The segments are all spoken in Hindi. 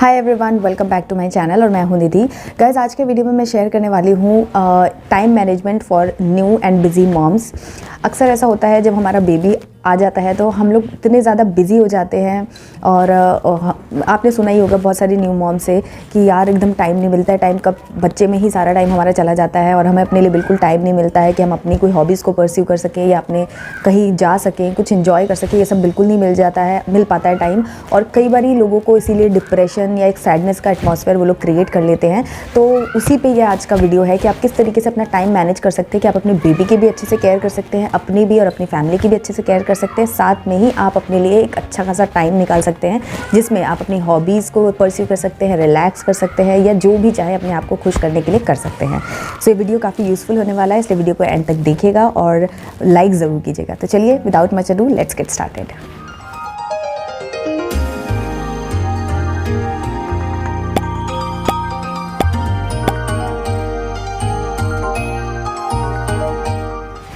Hi everyone, welcome back to my channel और मैं हूं निधि। गाइस, आज के वीडियो में मैं शेयर करने वाली हूं time management for new and busy moms. अक्सर ऐसा होता है जब हमारा बेबी आ जाता है तो हम लोग इतने ज़्यादा बिज़ी हो जाते हैं और आपने सुना ही होगा बहुत सारी न्यू मॉम से कि यार एकदम टाइम नहीं मिलता है, टाइम कब बच्चे में ही सारा टाइम हमारा चला जाता है और हमें अपने लिए बिल्कुल टाइम नहीं मिलता है कि हम अपनी कोई हॉबीज़ को परस्यू कर सकें या अपने कहीं जा सकें, कुछ इन्जॉय कर सकें। ये सब बिल्कुल नहीं मिल पाता है टाइम। और कई बार लोगों को इसीलिए डिप्रेशन या एक सैडनेस का एटमॉस्फेयर वो लोग क्रिएट कर लेते हैं। तो उसी पे ये आज का वीडियो है कि आप किस तरीके से अपना टाइम मैनेज कर सकते हैं कि आप अपनी बेबी की भी अच्छे से केयर कर सकते हैं, अपनी भी और अपनी फैमिली की भी अच्छे से केयर कर सकते हैं। साथ में ही आप अपने लिए एक अच्छा खासा टाइम निकाल सकते हैं जिसमें आप अपनी हॉबीज़ को परस्यू कर सकते हैं, रिलैक्स कर सकते हैं या जो भी चाहे अपने आप को खुश करने के लिए कर सकते हैं। सो ये वीडियो काफ़ी यूज़फुल होने वाला है, इसलिए वीडियो को एंड तक देखिएगा और लाइक ज़रूर कीजिएगा। तो चलिए without much ado let's get started.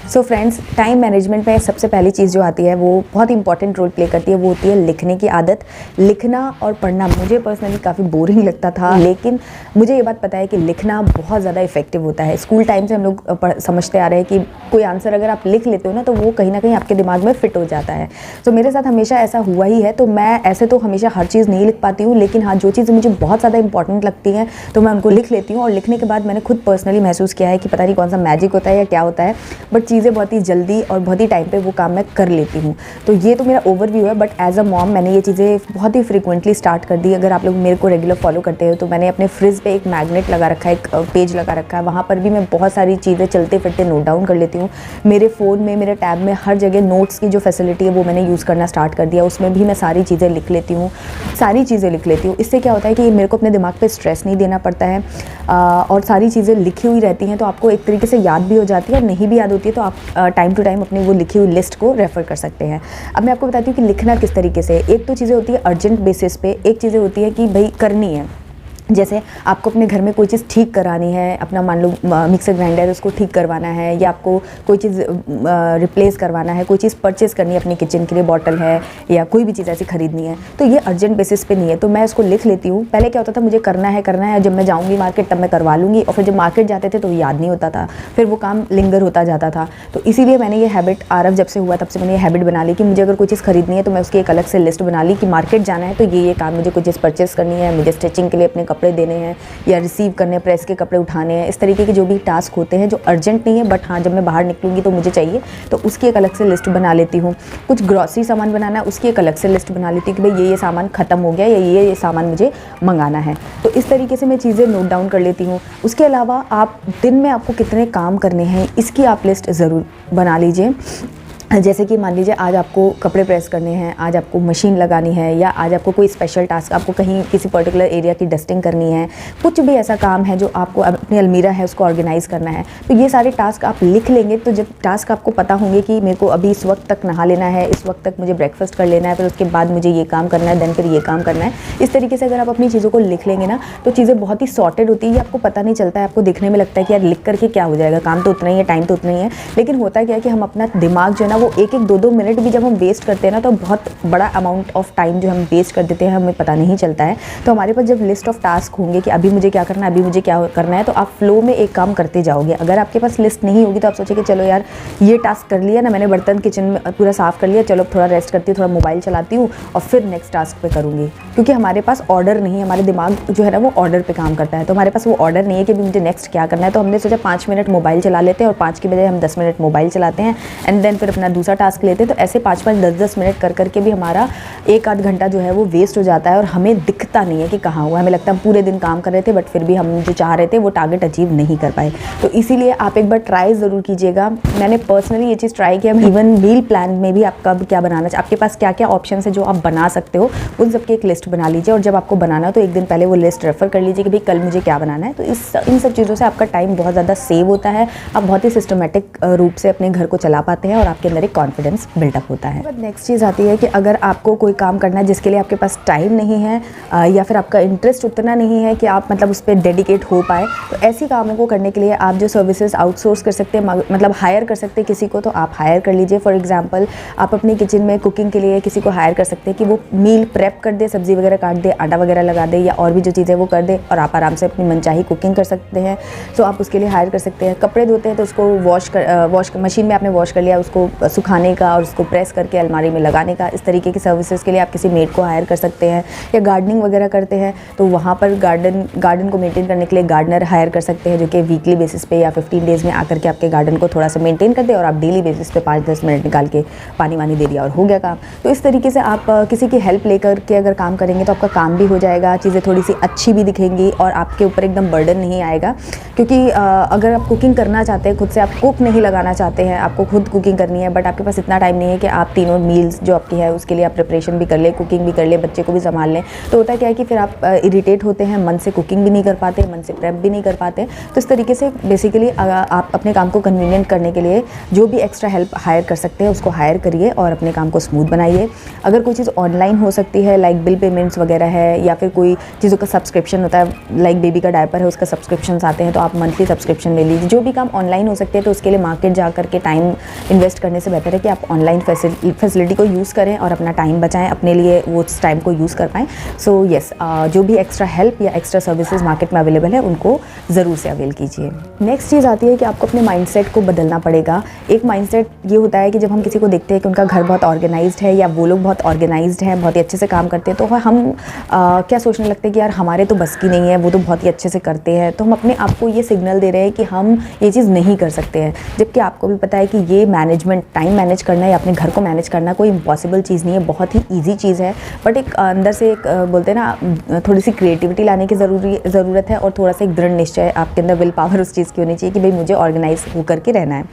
So friends, time management में सबसे पहली चीज़ जो आती है वो बहुत इंपॉर्टेंट रोल प्ले करती है, वो होती है लिखने की आदत। लिखना और पढ़ना मुझे पर्सनली काफ़ी बोरिंग लगता था, लेकिन मुझे ये बात पता है कि लिखना बहुत ज़्यादा इफेक्टिव होता है। स्कूल टाइम से हम लोग समझते आ रहे हैं कि कोई आंसर अगर आप लिख लेते हो ना तो वो कहीं ना कहीं आपके दिमाग में फिट हो जाता है। तो मेरे साथ हमेशा ऐसा हुआ ही है। तो मैं ऐसे तो हमेशा हर चीज़ नहीं लिख पाती हूँ, लेकिन हाँ, जो चीज़ें मुझे बहुत ज़्यादा इंपॉर्टेंट लगती हैं तो मैं उनको लिख लेती हूँ। और लिखने के बाद मैंने खुद पर्सनली महसूस किया है कि पता नहीं कौन सा मैजिक होता है या क्या होता है, बट चीज़ें बहुत ही जल्दी और बहुत ही टाइम पे वो काम मैं कर लेती हूँ। तो ये तो मेरा ओवरव्यू है, बट एज अ मॉम मैंने ये चीज़ें बहुत ही फ्रीक्वेंटली स्टार्ट कर दी। अगर आप लोग मेरे को रेगुलर फॉलो करते हो तो मैंने अपने फ्रिज पे एक मैग्नेट लगा रखा है, एक पेज लगा रखा है। वहाँ पर भी मैं बहुत सारी चीज़ें चलते फिरते नोट डाउन कर लेती हूँ। मेरे फ़ोन में, मेरे टैब में हर जगह नोट्स की जो फैसिलिटी है वो मैंने यूज़ करना स्टार्ट कर दिया। उसमें भी मैं सारी चीज़ें लिख लेती हूँ, इससे क्या होता है कि मेरे को अपने दिमाग पर स्ट्रेस नहीं देना पड़ता है और सारी चीज़ें लिखी हुई रहती हैं तो आपको एक तरीके से याद भी हो जाती है। और नहीं भी याद होती है तो आप टाइम टू टाइम अपनी वो लिखी हुई लिस्ट को रेफ़र कर सकते हैं। अब मैं आपको बताती हूँ कि लिखना किस तरीके से। एक तो चीज़ें होती है अर्जेंट बेसिस पे, एक चीज़ें होती है कि भाई करनी है। जैसे आपको अपने घर में कोई चीज़ ठीक करानी है, अपना मान लो मिक्सर ग्राइंडर, उसको ठीक करवाना है, या आपको कोई चीज़ रिप्लेस करवाना है, कोई चीज़ परचेज़ करनी है अपने किचन के लिए, बॉटल है या कोई भी चीज़ ऐसी खरीदनी है, तो ये अर्जेंट बेसिस पे नहीं है तो मैं इसको लिख लेती हूँ। पहले क्या होता था, मुझे करना है, जब मैं जाऊँगी मार्केट तब मैं करवा लूँगी, और फिर जब मार्केट जाते थे तो याद नहीं होता था, फिर वो काम लिंगर होता जाता था। तो इसीलिए मैंने ये हैबिट, आरव जब से हुआ तब से मैंने ये हैबिट बना ली कि मुझे अगर कोई चीज़ खरीदनी है तो मैं उसकी एक अलग से लिस्ट बना ली कि मार्केट जाना है तो ये काम, मुझे कोई चीज़ परचेज़ करनी है, मुझे स्टिचिंग के लिए अपने कपड़े देने हैं या रिसीव करने, प्रेस के कपड़े उठाने हैं। इस तरीके के जो भी टास्क होते हैं जो अर्जेंट नहीं है बट हाँ जब मैं बाहर निकलूँगी तो मुझे चाहिए, तो उसकी एक अलग से लिस्ट बना लेती हूँ। कुछ ग्रॉसरी सामान बनाना है, उसकी एक अलग से लिस्ट बना लेती हूँ कि भाई ये सामान ख़त्म हो गया या ये सामान मुझे मंगाना है। तो इस तरीके से मैं चीज़ें नोट डाउन कर लेती हूँ। उसके अलावा आप दिन में आपको कितने काम करने हैं इसकी आप लिस्ट ज़रूर बना लीजिए। जैसे कि मान लीजिए आज आपको कपड़े प्रेस करने हैं, आज आपको मशीन लगानी है, या आज आपको कोई स्पेशल टास्क, आपको कहीं किसी पर्टिकुलर एरिया की डस्टिंग करनी है, कुछ भी ऐसा काम है जो आपको अपनी अलमीरा है उसको ऑर्गेनाइज़ करना है, तो ये सारे टास्क आप लिख लेंगे। तो जब टास्क आपको पता होंगे कि मेरे को अभी इस वक्त तक नहा लेना है, इस वक्त तक मुझे ब्रेकफास्ट कर लेना है, फिर उसके बाद मुझे ये काम करना है, देन फिर ये काम करना है, इस तरीके से अगर आप अपनी चीज़ों को लिख लेंगे ना तो चीज़ें बहुत ही सॉर्टेड होती है। आपको पता नहीं चलता है, आपको देखने में लगता है कि यार लिख करके क्या हो जाएगा, काम तो उतना ही है, टाइम तो उतना ही है, लेकिन होता क्या है कि हम अपना दिमाग जो है ना वो एक एक दो मिनट भी जब हम वेस्ट करते हैं ना तो बहुत बड़ा अमाउंट ऑफ टाइम जो हम वेस्ट कर देते हैं, हमें पता नहीं चलता है। तो हमारे पास जब लिस्ट ऑफ टास्क होंगे कि अभी मुझे क्या करना है, अभी मुझे क्या करना है, तो आप फ्लो में एक काम करते जाओगे। अगर आपके पास लिस्ट नहीं होगी तो आप सोचेंगे चलो यार ये टास्क कर लिया ना मैंने, बर्तन किचन में पूरा साफ़ कर लिया, चलो थोड़ा रेस्ट करती हूँ, थोड़ा मोबाइल चलाती हूँ और फिर नेक्स्ट टास्क पे करूँगी। क्योंकि हमारे पास ऑर्डर नहीं है, हमारे दिमाग जो है ना वो ऑर्डर पे काम करता है, तो हमारे पास वो ऑर्डर नहीं है कि मुझे नेक्स्ट क्या करना है। तो हमने सोचा 5 मिनट मोबाइल चला लेते हैं और 5 की बजाय हम 10 मिनट मोबाइल चलाते हैं एंड देन फिर अपना दूसरा टास्क लेते हैं। तो ऐसे 5-5, 10-10 मिनट कर करके भी हमारा 1-8 घंटा जो है वो वेस्ट हो जाता है और हमें दिखता नहीं है कि कहाँ हुआ। हमें लगता है हम पूरे दिन काम कर रहे थे बट फिर भी हम जो चाह रहे थे वो टारगेट अचीव नहीं कर पाए। तो इसीलिए आप एक बार ट्राई ज़रूर कीजिएगा। मैंने पर्सनली ये चीज़ ट्राई किया। इवन मील प्लान में भी आप कब क्या बनाना चाहिए, आपके पास क्या क्या ऑप्शन है जो आप बना सकते हो, उन सबकी एक लिस्ट बना लीजिए। और जब आपको बनाना हो तो एक दिन पहले वो लिस्ट रेफर कर लीजिए कि भाई कल मुझे क्या बनाना है। तो इन सब चीज़ों से आपका टाइम बहुत ज़्यादा सेव होता है, आप बहुत ही सिस्टमेटिक रूप से अपने घर को चला पाते हैं और आपके अंदर एक कॉन्फिडेंस बिल्डअप होता है। नेक्स्ट चीज़ आती है कि अगर आपको कोई काम करना है जिसके लिए आपके पास टाइम नहीं है या फिर आपका इंटरेस्ट उतना नहीं है कि आप मतलब उस पर डेडिकेट हो पाए, तो ऐसी कामों को करने के लिए आप जो सर्विसेज आउटसोर्स कर सकते हैं, मतलब हायर कर सकते हैं किसी को, तो आप हायर कर लीजिए। फॉर एग्जांपल आप अपनी किचन में कुकिंग के लिए किसी को हायर कर सकते हैं कि वो मील प्रेप कर दे, सब्जी वगैरह काट दे, आटा वगैरह लगा दे या और भी जो चीज़ें वो कर दे, और आप आराम से अपनी मनचाही कुकिंग कर सकते हैं। तो आप उसके लिए हायर कर सकते हैं। कपड़े धोते हैं तो उसको वॉश मशीन में आपने वॉश कर लिया, उसको सुखाने का और उसको प्रेस करके अलमारी में लगाने का, इस तरीके की सर्विसेज के लिए आप किसी मेड को हायर कर सकते हैं। या गार्डनिंग वगैरह करते हैं तो वहाँ पर गार्डन को मेंटेन करने के लिए गार्डनर हायर कर सकते हैं, जो कि वीकली बेसिस पे या 15 डेज़ में आकर के आपके गार्डन को थोड़ा सा मेंटेन कर दे और आप डेली बेसिस पे 5-10 मिनट निकाल के पानी वानी दे दिया और हो गया काम। तो इस तरीके से आप किसी की हेल्प लेकर के अगर काम करेंगे तो आपका काम भी हो जाएगा, चीज़ें थोड़ी सी अच्छी भी दिखेंगी और आपके ऊपर एकदम बर्डन नहीं आएगा। क्योंकि अगर आप कुकिंग करना चाहते हैं खुद से, आप कुक नहीं लगाना चाहते हैं, आपको खुद कुकिंग करनी है, बट आपके पास इतना टाइम नहीं है कि आप तीनों मील्स जो आपकी है उसके लिए आप प्रिपरेशन भी कर लें, कुकिंग भी कर लें, बच्चे को भी संभाल लें, तो होता क्या है कि फिर आप इरिटेट होते हैं, मन से कुकिंग भी नहीं कर पाते, मन से प्रेप भी नहीं कर पाते। तो इस तरीके से बेसिकली आप अपने काम को कन्वीनियंट करने के लिए जो भी एक्स्ट्रा हेल्प हायर कर सकते हैं उसको हायर करिए और अपने काम को स्मूथ बनाइए। अगर कोई चीज़ ऑनलाइन हो सकती है, लाइक बिल पेमेंट्स वगैरह है, या फिर कोई चीज़ों का सब्सक्रिप्शन होता है, लाइक बेबी का डायपर है उसका सब्सक्रिप्शन आते हैं, तो आप मंथली सब्सक्रिप्शन ले लीजिए। जो भी काम ऑनलाइन हो सकते हैं तो उसके लिए मार्केट जा करके टाइम इन्वेस्ट करने से बेहतर है कि आप ऑनलाइन फैसिलिटी को यूज़ करें और अपना टाइम बचाएं, अपने लिए वो उस टाइम को यूज़ कर पाएँ। सो येस, जो भी एक्स्ट्रा हेल्प या एक्स्ट्रा सर्विसेज मार्केट में अवेलेबल है उनको ज़रूर से अवेल कीजिए। नेक्स्ट चीज़ आती है कि आपको अपने माइंडसेट को बदलना पड़ेगा। एक माइंडसेट ये होता है कि जब हम किसी को देखते हैं कि उनका घर बहुत ऑर्गेनाइज्ड है या वो लोग बहुत ऑर्गेनाइज्ड हैं, बहुत ही अच्छे से काम करते हैं, तो हम क्या सोचने लगते हैं कि यार हमारे तो बस की नहीं है, वो तो बहुत ही अच्छे से करते हैं, तो हम अपने आप को ये सिग्नल दे रहे हैं कि हम ये चीज़ नहीं कर सकते हैं। जबकि आपको भी पता है कि ये मैनेजमेंट, टाइम मैनेज करना या अपने घर को मैनेज करना कोई इम्पॉसिबल चीज़ नहीं है, बहुत ही ईजी चीज़ है। बट एक अंदर से एक बोलते हैं ना, थोड़ी सी क्रिएटिविटी लाने की ज़रूरत है और थोड़ा सा एक दृढ़ निश्चय आपके अंदर, विल पावर उस चीज़ की होनी चाहिए कि भाई मुझे ऑर्गेनाइज होकर के रहना है।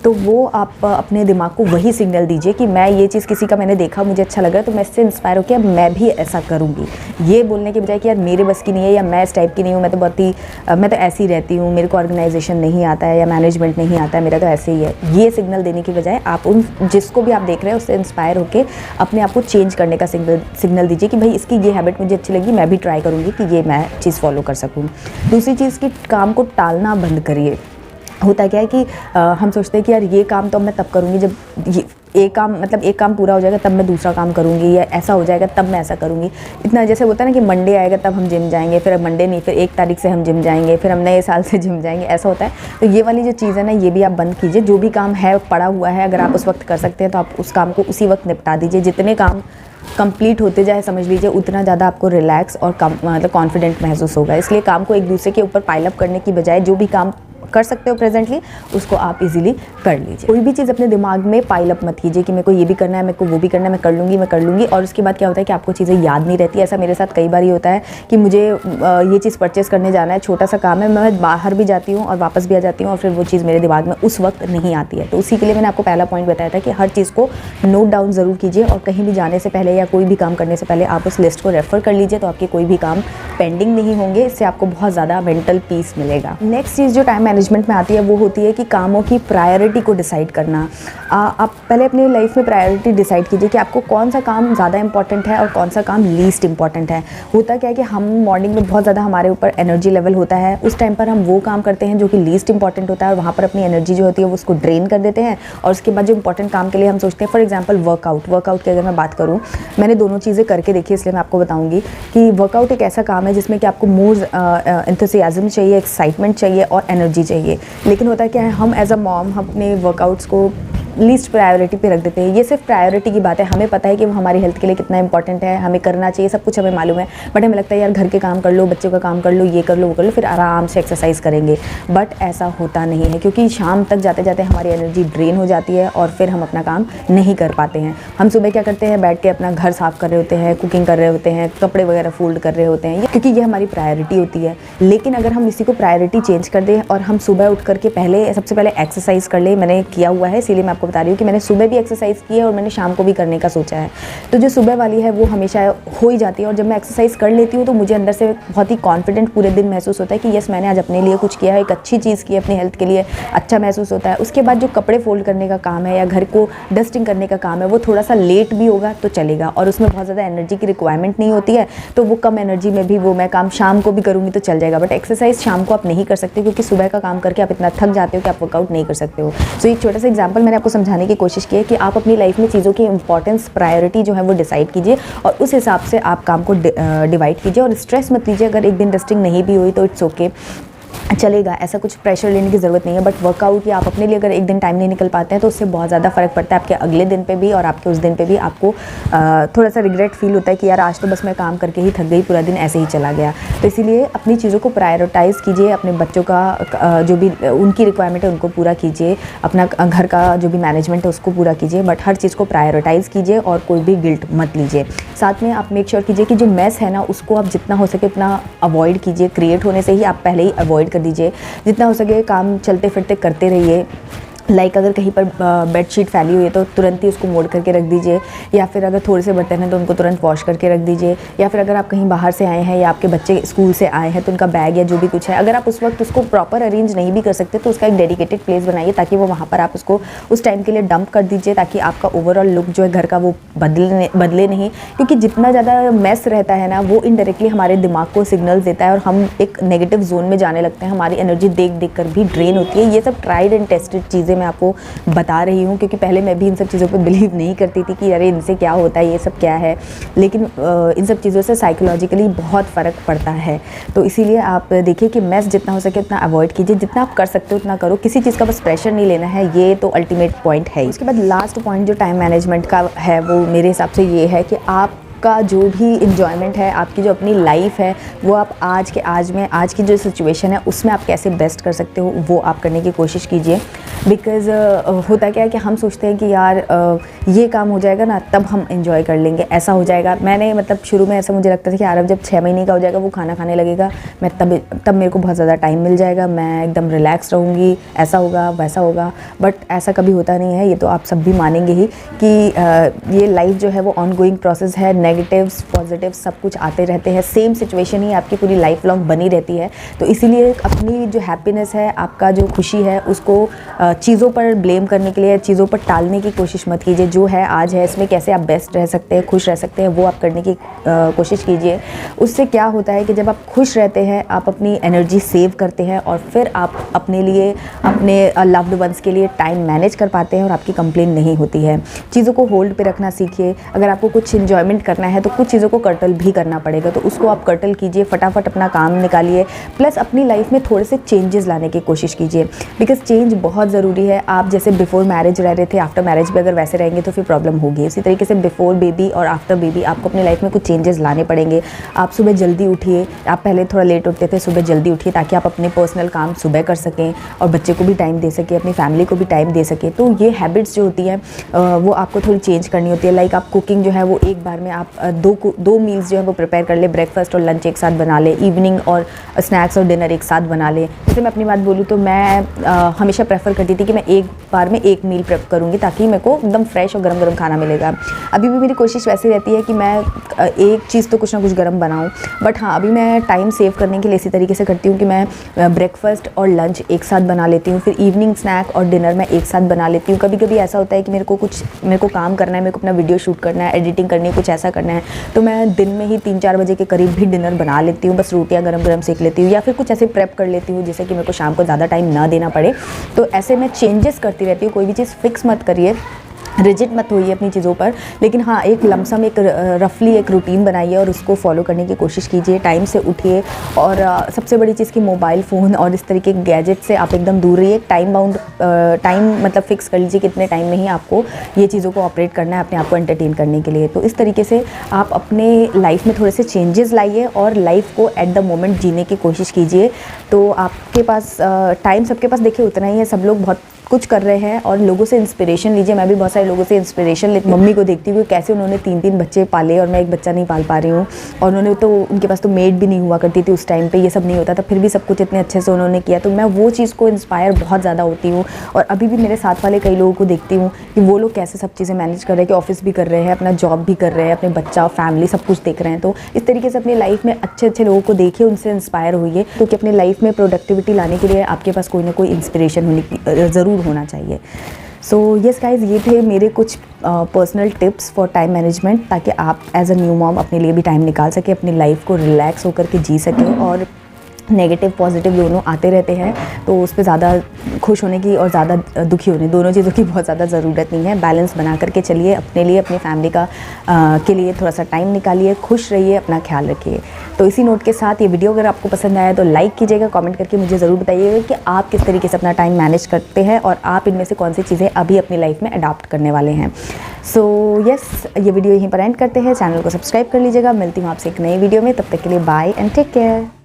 तो वो आप अपने दिमाग को वही सिग्नल दीजिए कि मैं ये चीज़ किसी का मैंने देखा, मुझे अच्छा लग रहा है, तो मैं इससे इंस्पायर होकर मैं भी ऐसा करूँगी। ये बोलने के बजाय कि यार मेरे बस की नहीं है या मैं इस टाइप की नहीं हूँ, मैं तो ऐसी रहती हूँ, मेरे को ऑर्गेनाइजेशन नहीं आता है या मैनेजमेंट नहीं आता है, मेरा तो ऐसे ही है, ये सिग्नल देने की बजाय आप उन जिसको भी आप देख रहे हैं उससे इंस्पायर होकर अपने आप को चेंज करने का सिग्नल दीजिए कि भाई इसकी ये हैबिट मुझे अच्छी लगी, मैं भी ट्राई करूँगी कि ये मैं चीज़ फॉलो कर सकूँ। दूसरी चीज़ कि काम को टालना बंद करिए। होता क्या है कि हम सोचते हैं कि यार ये काम तो मैं तब करूँगी जब एक काम पूरा हो जाएगा तब मैं दूसरा काम करूँगी, या ऐसा हो जाएगा तब मैं ऐसा करूँगी। इतना जैसे होता है ना कि मंडे आएगा तब हम जिम जाएंगे, फिर मंडे नहीं, फिर 1 तारीख से हम जिम जाएंगे, फिर हम नए साल से जिम जाएंगे, ऐसा होता है। तो ये वाली जो चीज़ है ना, ये भी आप बंद कीजिए। जो भी काम है पड़ा हुआ है, अगर आप उस वक्त कर सकते हैं तो आप उस काम को उसी वक्त निपटा दीजिए। जितने काम कंप्लीट होते जाए समझ लीजिए उतना ज़्यादा आपको रिलैक्स और मतलब कॉन्फिडेंट महसूस होगा। इसलिए काम को एक दूसरे के ऊपर पाइल अप करने की बजाय जो भी काम कर सकते हो प्रेजेंटली उसको आप इजीली कर लीजिए। कोई भी चीज़ अपने दिमाग में पाइल अप मत कीजिए कि मेरे को ये भी करना है, मेरे को वो भी करना है, मैं कर लूँगी और उसके बाद क्या होता है कि आपको चीज़ें याद नहीं रहती। ऐसा मेरे साथ कई बार ही होता है कि मुझे ये चीज़ परचेस करने जाना है, छोटा सा काम है, मैं बाहर भी जाती हूँ और वापस भी आ जाती हूँ और फिर वो चीज़ मेरे दिमाग में उस वक्त नहीं आती है। तो उसी के लिए मैंने आपको पहला पॉइंट बताया था कि हर चीज़ को नोट डाउन ज़रूर कीजिए और कहीं भी जाने से पहले या कोई भी काम करने से पहले आप उस लिस्ट को रेफर कर लीजिए, तो आपके कोई भी काम पेंडिंग नहीं होंगे। इससे आपको बहुत ज़्यादा मेंटल पीस मिलेगा। नेक्स्ट चीज़ जो टाइम मैनेजमेंट में आती है वो होती है कि कामों की प्रायोरिटी को डिसाइड करना। आप पहले अपनी लाइफ में प्रायोरिटी डिसाइड कीजिए कि आपको कौन सा काम ज़्यादा इंपॉर्टेंट है और कौन सा काम लीस्ट इंपॉर्टेंट है। होता क्या है कि हम मॉर्निंग में बहुत ज़्यादा हमारे ऊपर एनर्जी लेवल होता है, उस टाइम पर हम वो काम करते हैं जो कि लीस्ट इंपॉर्टेंट होता है और वहाँ पर अपनी एनर्जी जो होती है वो उसको ड्रेन कर देते हैं। और उसके बाद जो इंपॉर्टेंट काम के लिए हम सोचते हैं, फॉर एग्जाम्पल वर्कआउट की अगर मैं बात करूँ, मैंने दोनों चीज़ें करके देखी, इसलिए मैं आपको बताऊँगी कि वर्कआउट एक ऐसा काम है जिसमें कि आपको मोर एंथुसियाज्म चाहिए, एक्साइटमेंट चाहिए और एनर्जी चाहिए। लेकिन होता क्या है, हम एज अ मॉम हम अपने वर्कआउट्स को लीस्ट प्रायोरिटी पे रख देते हैं। ये सिर्फ प्रायोरिटी की बात है, हमें पता है कि वो हमारी हेल्थ के लिए कितना इंपॉर्टेंट है, हमें करना चाहिए, सब कुछ हमें मालूम है, बट हमें लगता है यार घर के काम कर लो, बच्चों का काम कर लो, ये कर लो, वो कर लो, फिर आराम से एक्सरसाइज करेंगे। बट ऐसा होता नहीं है, क्योंकि शाम तक जाते जाते हमारी एनर्जी ड्रेन हो जाती है और फिर हम अपना काम नहीं कर पाते हैं। हम सुबह क्या करते हैं, बैठ के अपना घर साफ़ कर रहे होते हैं, कुकिंग कर रहे होते हैं, कपड़े वगैरह फोल्ड कर रहे होते हैं, क्योंकि ये हमारी प्रायोरिटी होती है। लेकिन अगर हम इसी को प्रायोरिटी चेंज कर दें और हम सुबह उठ करके सबसे पहले एक्सरसाइज कर लें, मैंने किया हुआ है इसीलिए मैं आपको बता रही हूँ कि मैंने सुबह भी एक्सरसाइज की है और मैंने शाम को भी करने का सोचा है। तो जो सुबह वाली है वो हमेशा हो ही जाती है, और जब मैं एक्सरसाइज कर लेती हूँ तो मुझे अंदर से बहुत ही कॉन्फिडेंट पूरे दिन महसूस होता है कि यस मैंने आज अपने लिए कुछ किया है, एक अच्छी चीज़ की, अपनी हेल्थ के लिए अच्छा महसूस होता है। उसके बाद जो कपड़े फोल्ड करने का काम है या घर को डस्टिंग करने का काम है वो थोड़ा सा लेट भी होगा तो चलेगा, और उसमें बहुत ज़्यादा एनर्जी की रिक्वायरमेंट नहीं होती है, तो वो कम एनर्जी में भी वो मैं काम शाम को भी करूँगी तो चल जाएगा। बट एक्सरसाइज शाम को आप नहीं कर सकते क्योंकि सुबह का काम करके आप इतना थक जाते हो कि आप वर्कआउट नहीं कर सकते हो। सो एक छोटा सा एग्जाम्पल मैंने आपको समझाने की कोशिश की है कि आप अपनी लाइफ में चीज़ों की इंपॉर्टेंस, प्रायोरिटी जो है वो डिसाइड कीजिए और उस हिसाब से आप काम को डिवाइड कीजिए, और स्ट्रेस मत लीजिए अगर एक दिन डस्टिंग नहीं भी हुई तो इट्स ओके, चलेगा, ऐसा कुछ प्रेशर लेने की ज़रूरत नहीं है। बट वर्कआउट या आप अपने लिए अगर एक दिन टाइम नहीं निकल पाते हैं तो उससे बहुत ज़्यादा फ़र्क पड़ता है आपके अगले दिन पे भी, और आपके उस दिन पे भी आपको थोड़ा सा रिग्रेट फील होता है कि यार आज तो बस मैं काम करके ही थक गई, पूरा दिन ऐसे ही चला गया। तो इसीलिए अपनी चीज़ों को प्रायोरिटाइज़ कीजिए, अपने बच्चों का जो भी उनकी रिक्वायरमेंट है उनको पूरा कीजिए, अपना घर का जो भी मैनेजमेंट है उसको पूरा कीजिए, बट हर चीज़ को प्रायोरिटाइज़ कीजिए और कोई भी गिल्ट मत लीजिए। साथ में आप मेक श्योर कीजिए कि जो मेस है ना उसको आप जितना हो सके उतना अवॉइड कीजिए, क्रिएट होने से ही आप पहले ही अवॉइड कर दीजिए। जितना हो सके काम चलते फिरते करते रहिए। लाइक अगर कहीं पर बेडशीट फैली हुई है तो तुरंत ही उसको मोड़ करके रख दीजिए, या फिर अगर थोड़े से बर्तन हैं तो उनको तुरंत वॉश करके रख दीजिए, या फिर अगर आप कहीं बाहर से आए हैं या आपके बच्चे स्कूल से आए हैं तो उनका बैग या जो भी कुछ है अगर आप उस वक्त उसको प्रॉपर अरेंज नहीं भी कर सकते तो उसका एक डेडिकेटेड प्लेस बनाइए ताकि वो वहाँ पर आप उसको उस टाइम के लिए डंप कर दीजिए, ताकि आपका ओवरऑल लुक जो है घर का वो बदले नहीं। क्योंकि जितना ज़्यादा मेस रहता है ना वो इनडायरेक्टली हमारे दिमाग को सिग्नल्स देता है और हम एक नेगेटिव जोन में जाने लगते हैं, हमारी एनर्जी देख कर भी ड्रेन होती है। ये सब ट्राइड एंड टेस्टेड चीज़ें मैं आपको बता रही हूँ, क्योंकि पहले मैं भी इन सब चीज़ों पे बिलीव नहीं करती थी कि अरे इनसे क्या होता है, ये सब क्या है, लेकिन इन सब चीज़ों से साइकोलॉजिकली बहुत फ़र्क पड़ता है। तो इसीलिए आप देखिए कि मेस जितना हो सके उतना अवॉइड कीजिए, जितना आप कर सकते हो उतना करो, किसी चीज़ का बस प्रेशर नहीं लेना है, ये तो अल्टीमेट पॉइंट है। उसके बाद लास्ट पॉइंट जो टाइम मैनेजमेंट का है वो मेरे हिसाब से ये है कि आप का जो भी इन्जॉयमेंट है, आपकी जो अपनी लाइफ है वो आप आज की जो सिचुएशन है उसमें आप कैसे बेस्ट कर सकते हो वो आप करने की कोशिश कीजिए। बिकॉज़ होता क्या है कि हम सोचते हैं कि यार ये काम हो जाएगा ना तब हम इन्जॉय कर लेंगे, ऐसा हो जाएगा। मैंने मतलब शुरू में ऐसा मुझे लगता था कि यार अब जब 6 महीने का हो जाएगा वो खाना खाने लगेगा, मैं तब मेरे को बहुत ज़्यादा टाइम मिल जाएगा, मैं एकदम रिलैक्स रहूँगी, ऐसा होगा वैसा होगा। बट ऐसा कभी होता नहीं है, ये तो आप सब भी मानेंगे ही कि ये लाइफ जो है वो ऑनगोइंग प्रोसेस है, नेगेटिव्स पॉजिटिव्स सब कुछ आते रहते हैं, सेम सिचुएशन ही आपकी पूरी लाइफ लॉन्ग बनी रहती है। तो इसीलिए अपनी जो हैप्पीनेस है, आपका जो खुशी है उसको चीज़ों पर ब्लेम करने के लिए, चीज़ों पर टालने की कोशिश मत कीजिए। जो है आज है, इसमें कैसे आप बेस्ट रह सकते हैं, खुश रह सकते हैं, वो आप करने की कोशिश कीजिए। उससे क्या होता है कि जब आप खुश रहते हैं आप अपनी एनर्जी सेव करते हैं और फिर आप अपने लिए, अपने लव्ड वंस के लिए टाइम मैनेज कर पाते हैं और आपकी कंप्लेन नहीं होती है। चीज़ों को होल्ड पे रखना सीखिए। अगर आपको कुछ इन्जॉयमेंट करना है तो कुछ चीज़ों को कर्टल भी करना पड़ेगा, तो उसको आप कर्टल कीजिए, फटाफट अपना काम निकालिए। प्लस अपनी लाइफ में थोड़े से चेंजेस लाने की कोशिश कीजिए, बिकॉज चेंज बहुत ज़रूरी है। आप जैसे बिफोर मैरिज रह रहे थे, आफ्टर मैरिज भी अगर वैसे रहेंगे तो फिर प्रॉब्लम होगी। इसी तरीके से बिफोर बेबी और आफ्टर बेबी आपको अपनी लाइफ में कुछ चेंजेस लाने पड़ेंगे। आप सुबह जल्दी उठिए, आप पहले थोड़ा लेट उठते थे, सुबह जल्दी उठिए ताकि आप अपने पर्सनल काम सुबह कर सकें और बच्चे को भी टाइम दे सकें, अपनी फैमिली को भी टाइम दे सकें। तो ये हैबिट्स जो होती हैं वो आपको थोड़ी चेंज करनी होती है। लाइक आप कुकिंग जो है वो एक बार में आप दो मील्स जो है वो प्रिपेयर कर ले, ब्रेकफास्ट और लंच एक साथ बना ले, इवनिंग और स्नैक्स और डिनर एक साथ बना ले। जैसे मैं अपनी बात बोलूँ तो मैं हमेशा प्रेफर करती थी कि मैं एक बार में एक मील प्रेप करूँगी ताकि मेरे को एकदम फ्रेश और गरम खाना मिलेगा। अभी भी मेरी कोशिश वैसी रहती है कि मैं एक चीज़ तो कुछ ना कुछ गरम बनाऊँ, बट हाँ अभी मैं टाइम सेव करने के लिए इसी तरीके से करती हूँ कि मैं ब्रेकफास्ट और लंच एक साथ बना लेती हूँ, फिर इवनिंग स्नैक और डिनर मैं एक साथ बना लेती हूँ। कभी कभी ऐसा होता है कि मेरे को काम करना है, मेरे को अपना वीडियो शूट करना है, एडिटिंग करनी है, कुछ ऐसा करना है, तो मैं दिन में ही 3-4 बजे के करीब भी डिनर बना लेती हूँ। बस रोटियाँ गरम सेक लेती हूँ या फिर कुछ ऐसे प्रेप कर लेती हूँ जिससे कि मेरे को शाम को ज़्यादा टाइम ना देना पड़े। तो ऐसे मैं चेंजेस करती रहती हूँ। कोई भी चीज़ फिक्स मत करिए, रिजिड मत होइए अपनी चीज़ों पर, लेकिन हाँ एक लमसम एक रफली एक रूटीन बनाइए और उसको फॉलो करने की कोशिश कीजिए। टाइम से उठिए और सबसे बड़ी चीज़ कि मोबाइल फ़ोन और इस तरीके के गैजेट से आप एकदम दूर रहिए। टाइम मतलब फिक्स कर लीजिए कितने टाइम में ही आपको ये चीज़ों को ऑपरेट करना है अपने आप को एंटरटेन करने के लिए। तो इस तरीके से आप अपने लाइफ में थोड़े से चेंजेस लाइए और लाइफ को एट द मोमेंट जीने की कोशिश कीजिए। तो आपके पास टाइम सबके पास देखिए उतना ही है, सब लोग बहुत कुछ कर रहे हैं और लोगों से इंस्पिरेशन लीजिए। मैं भी बहुत सारे लोगों से इंस्पिरेशन लेती हूँ। मम्मी को देखती हूँ कैसे उन्होंने 3-3 बच्चे पाले और मैं एक बच्चा नहीं पाल पा रही हूँ। और उन्होंने तो, उनके पास तो मेड भी नहीं हुआ करती थी उस टाइम पे, ये सब नहीं होता था, फिर भी सब कुछ इतने अच्छे से उन्होंने किया। तो मैं वो चीज़ को इंस्पायर बहुत ज़्यादा होती हूँ। और अभी भी मेरे साथ वाले कई लोगों को देखती हूँ कि वो लोग कैसे सब चीज़ें मैनेज कर रहे हैं, कि ऑफिस भी कर रहे हैं, अपना जॉब भी कर रहे हैं, अपने बच्चा फैमिली सब कुछ देख रहे हैं। तो इस तरीके से अपनी लाइफ में अच्छे अच्छे लोगों को देखिए, उनसे इंस्पायर होइए, क्योंकि अपनी लाइफ में प्रोडक्टिविटी लाने के लिए आपके पास कोई ना कोई इंस्पिरेशन ज़रूर होना चाहिए। सो यस गाइज, ये थे मेरे कुछ personal tips for time management, ताकि आप एज अ न्यू मॉम अपने लिए भी टाइम निकाल सके, अपनी लाइफ को रिलैक्स होकर के जी सके। और नेगेटिव पॉजिटिव दोनों आते रहते हैं, तो उस पर ज़्यादा खुश होने की और ज़्यादा दुखी होने, दोनों चीज़ों की बहुत ज़्यादा ज़रूरत नहीं है। बैलेंस बना करके चलिए, अपने लिए, अपनी फैमिली का के लिए थोड़ा सा टाइम निकालिए, खुश रहिए, अपना ख्याल रखिए। तो इसी नोट के साथ ये वीडियो अगर आपको पसंद आया तो लाइक कीजिएगा, कमेंट करके मुझे ज़रूर बताइएगा कि आप किस तरीके से अपना टाइम मैनेज करते हैं और आप इनमें से कौन सी चीज़ें अभी अपनी लाइफ में अडॉप्ट करने वाले हैं। सो यस, ये वीडियो यहीं पर एंड करते हैं। चैनल को सब्सक्राइब कर लीजिएगा। मिलती हूँ आपसे एक नई वीडियो में, तब तक के लिए बाय एंड टेक केयर।